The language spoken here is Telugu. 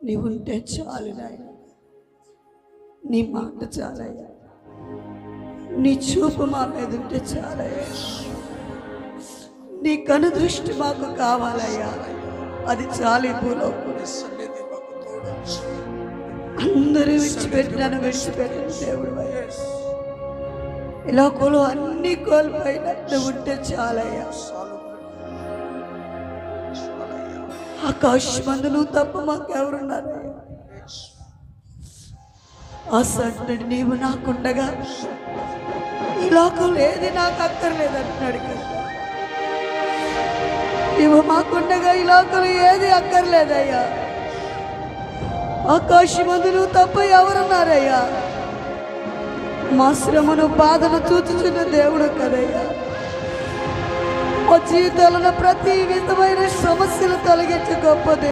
నీవుంటే చాలు నాయన, నీ మాట చాలయ్యా, నీ చూపు మా మీద ఉంటే చాలయ్యా, నీ కనుదృష్టి మాకు కావాలయ్యా, అది చాలు. ఈ భూలోకం అందరూ విడిచిపెట్టినాను, విడిచిపెట్టిన దేవుడు ఈ లోకంలో అన్ని కోల్పోయినా నువ్వు ఉంటే చాలయ్యా. ఆకాశమందు నువ్వు తప్ప మాకెవరున్నారయ్యా? ఆ సంటుడు నీవు నాకుండగా ఈ లోకంలో ఏది నాకు అక్కర్లేదు అంటున్నాడు కదా. నీవు మాకుండగా ఈ లోకంలో ఏది అక్కర్లేదయ్యా. ఆకాశమందు నువ్వు తప్ప ఎవరున్నారయ్యా? మా శ్రమను బాధను చూచుచున్న దేవుడు కదయ్యా. మా జీవితాలను ప్రతి విధమైన సమస్యలు తొలగించే గొప్ప